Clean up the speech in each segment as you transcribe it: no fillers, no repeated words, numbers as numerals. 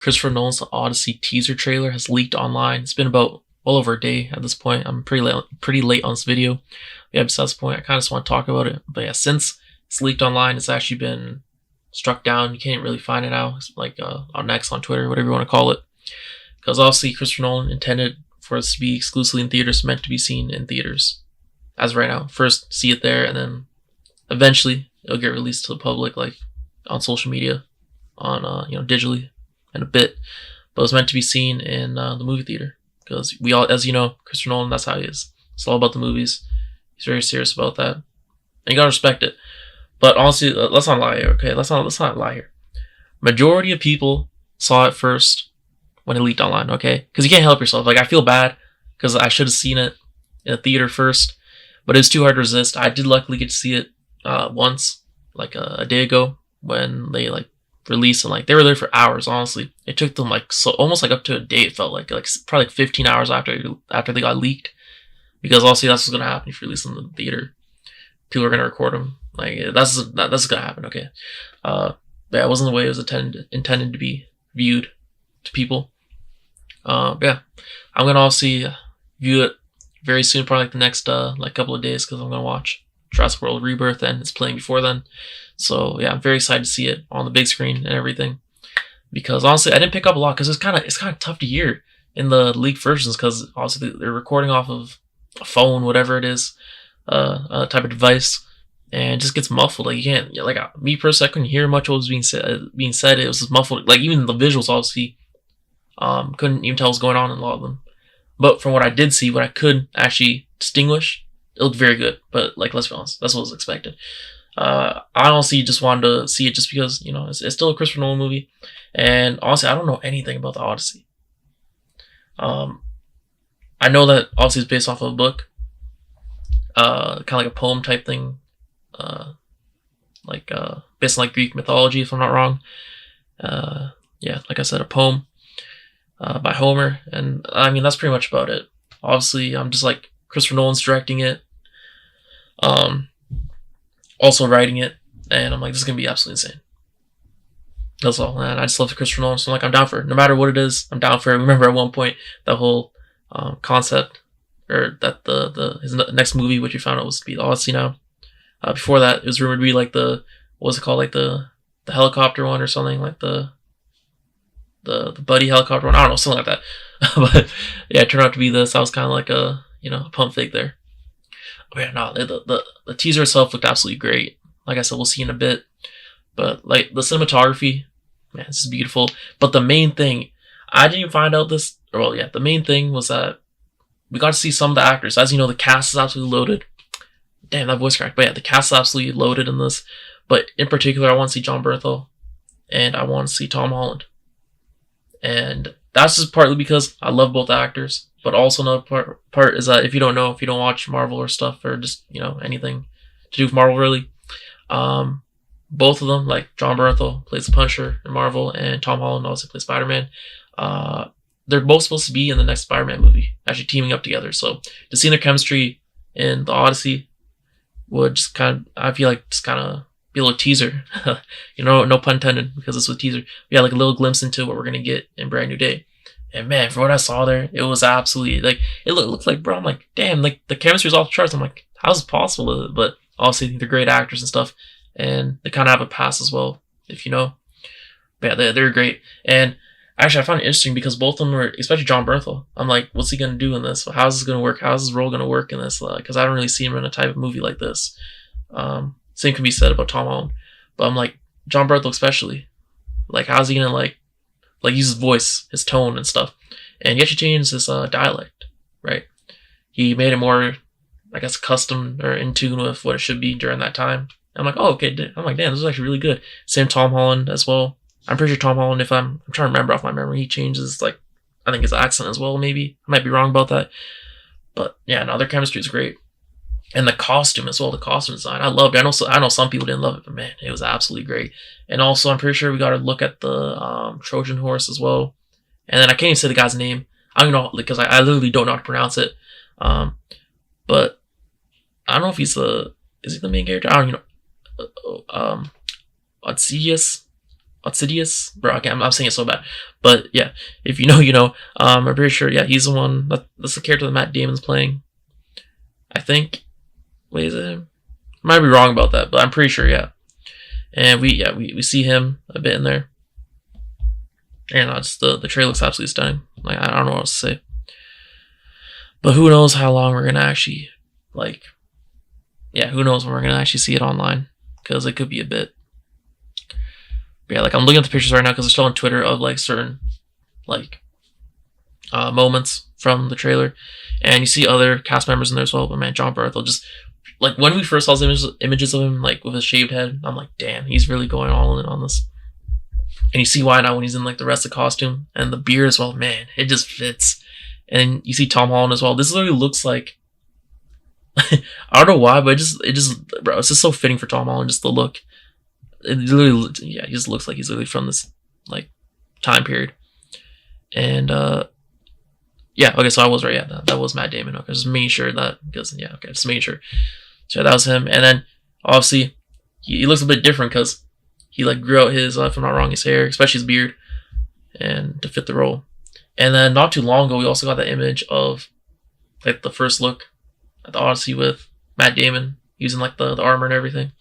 Christopher Nolan's Odyssey teaser trailer has leaked online. It's been about well over a day at this point. I'm pretty late on this video. Yeah, besides the point, I kind of just want to talk about it. But yeah, since it's leaked online, it's actually been struck down. You can't really find it now. It's like on X, on Twitter, whatever you want to call it. Because obviously Christopher Nolan intended for us to be exclusively in theaters, meant to be seen in theaters. As of right now, first see it there, and then eventually it'll get released to the public, like on social media, on digitally in a bit. But it was meant to be seen in the movie theater because we all, as you know, Christopher Nolan, that's how he is. It's all about the movies. He's very serious about that, and you gotta respect it. But honestly, let's not lie here, okay? Let's not lie here. Majority of people saw it first when it leaked online, okay? Because you can't help yourself. Like, I feel bad because I should have seen it in a theater first, but it was too hard to resist. I did luckily get to see it once, like a day ago, when they like released, and like they were there for hours. Honestly, it took them like almost like up to a day. It felt like probably like 15 hours after they got leaked, because obviously that's what's gonna happen if you release them in the theater. People are gonna record them. Like that's gonna happen. Okay, but yeah, it wasn't the way it was intended to be viewed to people. Yeah, I'm gonna obviously view it very soon, probably like the next like couple of days, because I'm gonna watch Jurassic World Rebirth, and it's playing before then. So yeah, I'm very excited to see it on the big screen and everything. Because honestly, I didn't pick up a lot because it's kind of tough to hear in the leaked versions, because obviously they're recording off of a phone, whatever it is, type of device, and it just gets muffled. Like you can't, like me personally, I couldn't hear much of what was being said. It was just muffled. Like even the visuals, obviously, couldn't even tell what was going on in a lot of them. But from what I did see, what I could actually distinguish, it looked very good. But like, let's be honest, that's what was expected. I honestly just wanted to see it just because, it's still a Christopher Nolan movie. And honestly, I don't know anything about the Odyssey. I know that obviously it's based off of a book, kind of like a poem type thing, based on like Greek mythology, if I'm not wrong. Yeah, like I said, a poem by Homer, and I mean that's pretty much about it. Obviously, I'm just like Christopher Nolan's directing it, also writing it, and I'm like, this is gonna be absolutely insane. That's all, and I just love Christopher Nolan, so I'm like, I'm down for it. No matter what it is, I'm down for it. Remember at one point that whole concept, or that his next movie, which we found out was to be the Odyssey now. Before that, it was rumored to be like what was it called, like the helicopter one or something, like the buddy helicopter one. I don't know, something like that. But yeah, it turned out to be this. I was kind of like a pump fake there. Oh yeah, no, the teaser itself looked absolutely great. Like I said, we'll see in a bit. But like the cinematography, man, this is beautiful. But the main thing, I didn't even find out this. Well, yeah, the main thing was that we got to see some of the actors. As you know, the cast is absolutely loaded. Damn, that voice cracked. But yeah, the cast is absolutely loaded in this. But in particular, I want to see Jon Bernthal, and I want to see Tom Holland. And that's just partly because I love both actors. But also another part is that if you don't watch Marvel or stuff, or just anything to do with Marvel really, both of them, like Jon Bernthal plays the Punisher in Marvel, and Tom Holland also plays Spider-Man. They're both supposed to be in the next Spider-Man movie, actually teaming up together. So to see their chemistry in the Odyssey would just I feel like just kind of be a little teaser, no pun intended, because it's a teaser. We got like a little glimpse into what we're gonna get in Brand New Day. And man, for what I saw there, it was absolutely like it looked like, bro. I'm like, damn, like the chemistry's off the charts. I'm like, how's it possible? But obviously, they're great actors and stuff, and they kind of have a pass as well, if you know. But yeah, they're great. And actually, I found it interesting because both of them were, especially Jon Bernthal. I'm like, what's he gonna do in this? How's this gonna work? How's his role gonna work in this? Because I don't really see him in a type of movie like this. Same can be said about Tom Holland, but I'm like, Jon Bernthal especially. Like, how's he gonna like use his voice, his tone and stuff? And he actually changed his dialect, right? He made it more, I guess, custom or in tune with what it should be during that time. I'm like, oh, okay. I'm like, damn, this is actually really good. Same Tom Holland as well. I'm pretty sure Tom Holland, if I'm trying to remember off my memory, he changes, like, I think his accent as well, maybe. I might be wrong about that. But yeah, no, their chemistry is great. And the costume as well, the costume design, I loved it. I know some people didn't love it, but man, it was absolutely great. And also, I'm pretty sure we got to look at the Trojan horse as well. And then I can't even say the guy's name. I don't know, because I literally don't know how to pronounce it. But I don't know if is he the main character? I don't know. Odysseus. Odysseus, bro. Okay, I'm saying it so bad, but yeah, if you know, you know. I'm pretty sure. Yeah, he's the one. That's the character that Matt Damon's playing. I think. Wait, is it him? I might be wrong about that, but I'm pretty sure. Yeah, and we see him a bit in there, and just the trailer looks absolutely stunning. Like I don't know what else to say, but who knows how long we're gonna actually like. Yeah, who knows when we're gonna actually see it online, because it could be a bit. But yeah, like I'm looking at the pictures right now because they're still on Twitter of like certain like moments from the trailer, and you see other cast members in there as well. But man, Jon Bernthal, just like when we first saw those images of him like with his shaved head, I'm like, damn, he's really going all in on this. And you see why now when he's in like the rest of the costume and the beard as well. Man, it just fits. And you see Tom Holland as well. This literally looks like I don't know why, but it just bro, it's just so fitting for Tom Holland, just the look. It literally, yeah, he just looks like he's literally from this like time period. And yeah, okay, so I was right. Yeah, that was Matt Damon. Okay, just making sure that because yeah, okay, just making sure. So that was him. And then obviously he looks a bit different because he like grew out his, if I'm not wrong, his hair, especially his beard, and to fit the role. And then not too long ago, we also got that image of like the first look at the Odyssey with Matt Damon using like the armor and everything.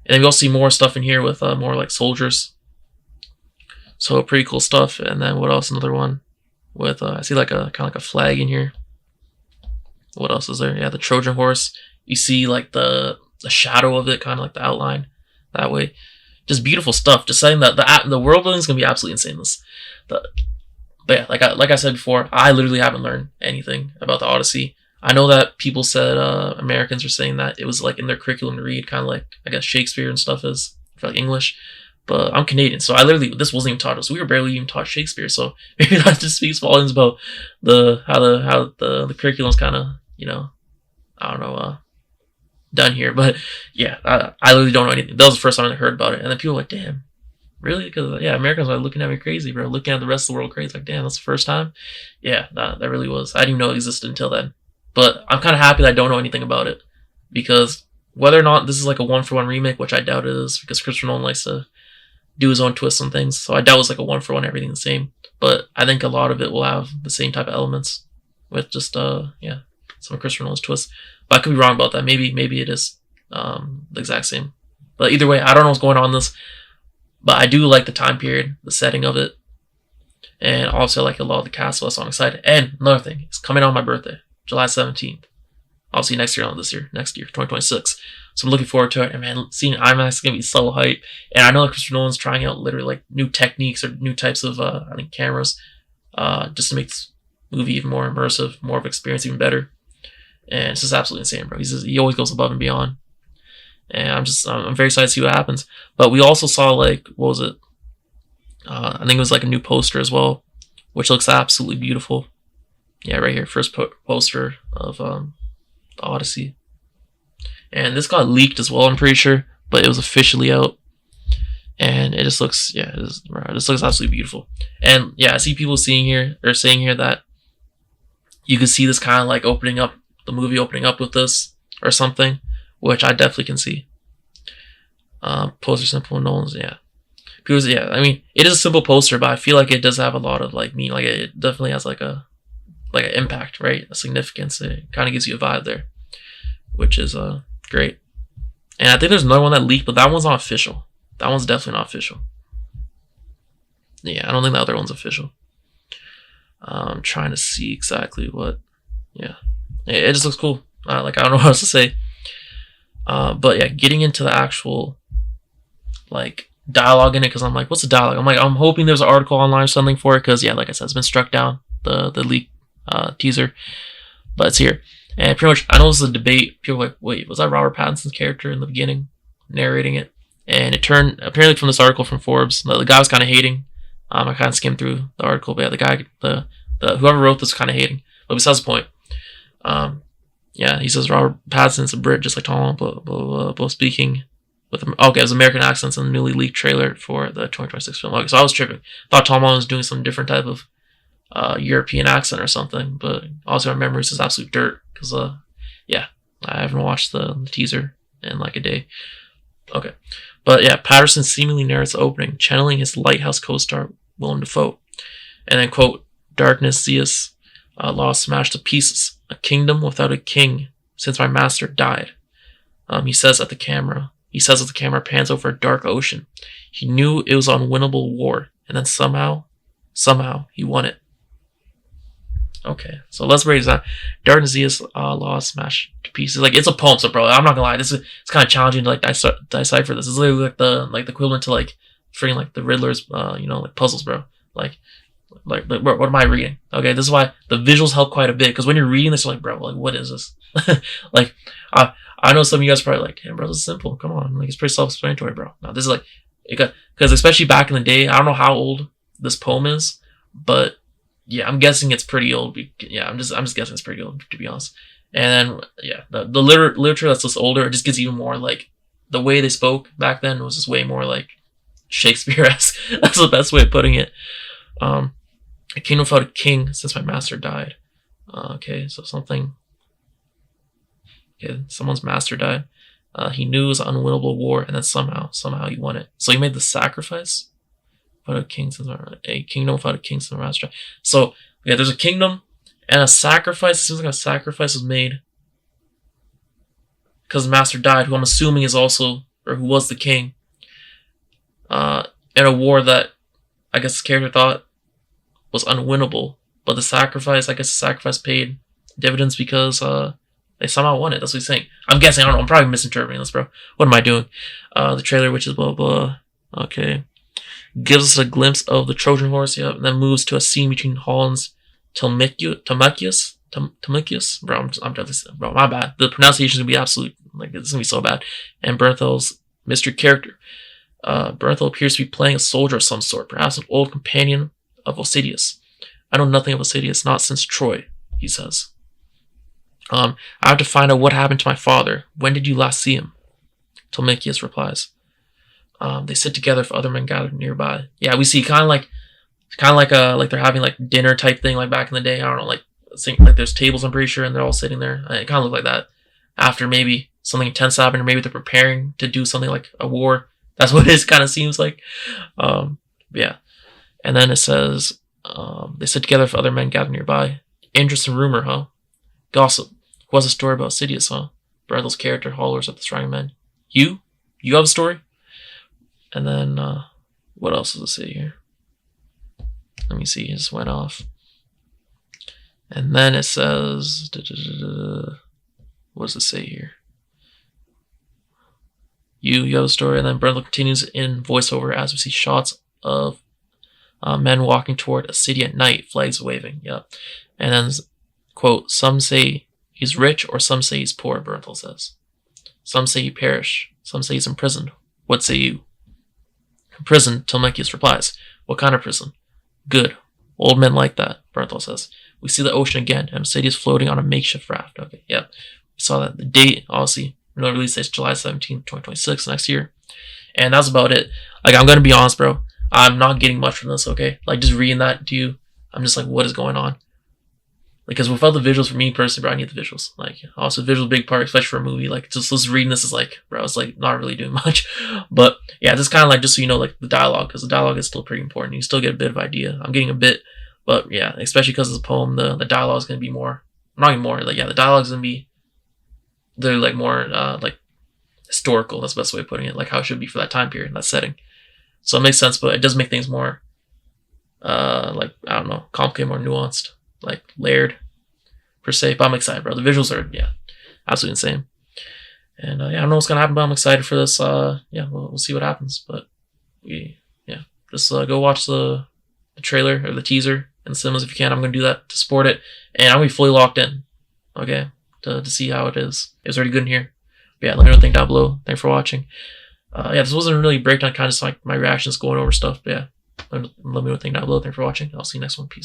And then we also see more stuff in here with more like soldiers. So pretty cool stuff. And then what else? Another one with I see like a kind of like a flag in here. What else is there? Yeah, the Trojan horse. You see like the shadow of it, kind of like the outline that way. Just beautiful stuff. Just saying that the world building is gonna be absolutely insane. But yeah, like I said before, I literally haven't learned anything about the Odyssey. I know that people said Americans are saying that it was like in their curriculum to read, kind of like I guess Shakespeare and stuff is for like English. But I'm Canadian, so this wasn't even taught us. We were barely even taught Shakespeare, so maybe that just speaks volumes about how the curriculum's kind of, you know, I don't know, done here. But yeah, I literally don't know anything. That was the first time I heard about it, and then people were like, "Damn, really?" Because yeah, Americans are looking at me crazy, bro. Looking at the rest of the world crazy, like, "Damn, that's the first time." Yeah, that really was. I didn't even know it existed until then. But I'm kind of happy that I don't know anything about it, because whether or not this is like a 1-for-1 remake, which I doubt it is, because Christopher Nolan likes to do his own twists on things, so I doubt it's like a 1-for-1, everything the same. But I think a lot of it will have the same type of elements with just yeah, some of Christopher Nolan's twists. But I could be wrong about that. Maybe it is the exact same. But either way, I don't know what's going on in this. But I do like the time period, the setting of it, and also like a lot of the cast. So I'm excited. And another thing, it's coming on my birthday, July 17th. Obviously next year, not this year, next year, 2026. So I'm looking forward to it. And man, seeing IMAX is going to be so hype. And I know that Christopher Nolan's trying out literally like new techniques or new types of, I think, cameras, just to make this movie even more immersive, more of an experience, even better. And it's just absolutely insane, bro. He always goes above and beyond. And I'm very excited to see what happens. But we also saw like, what was it? I think it was like a new poster as well, which looks absolutely beautiful. Yeah, right here, first poster of the Odyssey. And this got leaked as well, I'm pretty sure, but it was officially out. And it just looks, yeah, it just looks absolutely beautiful. And yeah, I see people saying here that you could see this kind of like the movie opening up with this or something, which I definitely can see. Poster simple, Nolan's, yeah. Because yeah, I mean, it is a simple poster, but I feel like it does have a lot of like meaning. Like it definitely has like an impact, right? A significance. It kind of gives you a vibe there, which is great. And I think there's another one that leaked, but that one's not official. That one's definitely not official. Yeah, I don't think the other one's official. I'm trying to see exactly what. Yeah, it just looks cool. Like I don't know what else to say. But yeah, getting into the actual like dialogue in it, because I'm like, what's the dialogue? I'm hoping there's an article online or something for it, because yeah, like I said, it's been struck down, the leak teaser, but it's here. And pretty much, I know this is a debate. People are like, wait, was that Robert Pattinson's character in the beginning narrating it? And it turned, apparently from this article from Forbes, the guy was kind of hating. I kind of skimmed through the article, but yeah, the guy, the whoever wrote this was kind of hating. But besides the point, yeah, he says Robert Pattinson's a Brit, just like Tom Holland, blah, blah, blah, blah, speaking with, okay, it was American accents in the newly leaked trailer for the 2026 film. Okay, so I was tripping. Thought Tom Holland was doing some different type of European accent or something, but also our memories is absolute dirt, because yeah, I haven't watched the teaser in like a day. Okay, But yeah, Patterson seemingly narrates the opening, channeling his Lighthouse co-star Willem Dafoe. And then, quote, "Darkness Zeus, lost, smashed to pieces. A kingdom without a king since my master died." He says as the camera pans over a dark ocean. He knew it was an unwinnable war, and then somehow he won it. Okay, so let's break this down. Darkness Zeus, lost, smashed to pieces. Like, it's a poem, so bro, I'm not gonna lie, it's kind of challenging to like decipher this. It's literally like the equivalent to like freaking like the Riddler's like puzzles, bro. Like bro, what am I reading? Okay, this is why the visuals help quite a bit, because when you're reading this, you're like, bro, like what is this? Like, I know some of you guys are probably like, hey, bro, this is simple. Come on, like it's pretty self-explanatory, bro. No, this is like, because especially back in the day, I don't know how old this poem is, but yeah, I'm guessing it's pretty old. Yeah, I'm just guessing it's pretty old, to be honest. And then yeah, the literature that's just older, it just gets even more like the way they spoke back then was just way more like Shakespeare-esque. That's the best way of putting it. A kingdom without a king since my master died. Okay, so something. Okay, someone's master died. He knew it was an unwinnable war, and then somehow he won it. So he made the sacrifice. Without a kingdom without a king since my master died. So yeah, there's a kingdom and a sacrifice. It seems like a sacrifice was made because the master died, who I'm assuming is also, or who was the king, in a war that I guess the character thought was unwinnable. But the sacrifice paid dividends because they somehow won it. That's what he's saying. I'm guessing. I don't know. I'm probably misinterpreting this, bro. What am I doing? The trailer, which is blah blah. Okay, gives us a glimpse of the Trojan horse. Yep, and then moves to a scene between Holland's Telemachus. Bro, bro, my bad. The pronunciation is gonna be absolute. Like, it's gonna be so bad. And Bernthal's mystery character. Bernthal appears to be playing a soldier of some sort, perhaps an old companion of Odysseus. I know nothing of Odysseus, not since Troy, he says. I have to find out what happened to my father. When did you last see him? Telemachus replies. They sit together if other men gathered nearby. Yeah, we see kind of like they're having like dinner type thing, like back in the day. I don't know, like there's tables, I'm pretty sure, and they're all sitting there. It kind of looked like that. After maybe something intense happened, or maybe they're preparing to do something like a war. That's what it kind of seems like. Yeah. And then it says, they sit together if other men gather nearby. Interesting rumor, huh? Gossip. Who has a story about Odysseus, huh? Bradley's character hollers at the surrounding men. You? You have a story? And then, what else does it say here? Let me see. It just went off. And then it says, what does it say here? You have a story. And then Bernthal continues in voiceover as we see shots of men walking toward a city at night, flags waving. Yeah. And then, quote, some say he's rich or some say he's poor, Bernthal says. Some say he perished. Some say he's imprisoned. What say you? Prison, Telemachus replies. What kind of prison? Good. Old men like that, Bernthal says. We see the ocean again, and Odysseus floating on a makeshift raft. Okay, yeah. We saw that. The date, obviously, no release date is July 17th, 2026, next year. And that's about it. Like, I'm gonna be honest, bro. I'm not getting much from this, okay? Like, just reading that to you, I'm just like, what is going on? Because without the visuals, for me personally, bro, I need the visuals. Like, also, visuals a big part, especially for a movie. Like, just reading this is like, bro, it's like not really doing much. But yeah, this kind of like, just so you know, like the dialogue, because the dialogue is still pretty important. You still get a bit of idea. I'm getting a bit, but yeah, especially because it's a poem, the dialogue is going to be more, not even more, like, yeah, the dialogue is going to be, they're like more, like historical. That's the best way of putting it. Like how it should be for that time period, that setting. So it makes sense, but it does make things more, like, I don't know, complicated, more nuanced, like layered per se. But I'm excited, bro. The visuals are, yeah, absolutely insane. And yeah, I don't know what's gonna happen, but I'm excited for this. Yeah, we'll see what happens. But just go watch the trailer or the teaser in the cinemas if you can. I'm gonna do that to support it, and I'm gonna be fully locked in, okay, to see how it is. It was already good in here. But yeah, let me know what you think down below. Thanks for watching. Yeah, this wasn't really a breakdown, kind of just like my reactions going over stuff. But yeah, let me know what you think down below. Thanks for watching. I'll see you next one. Peace.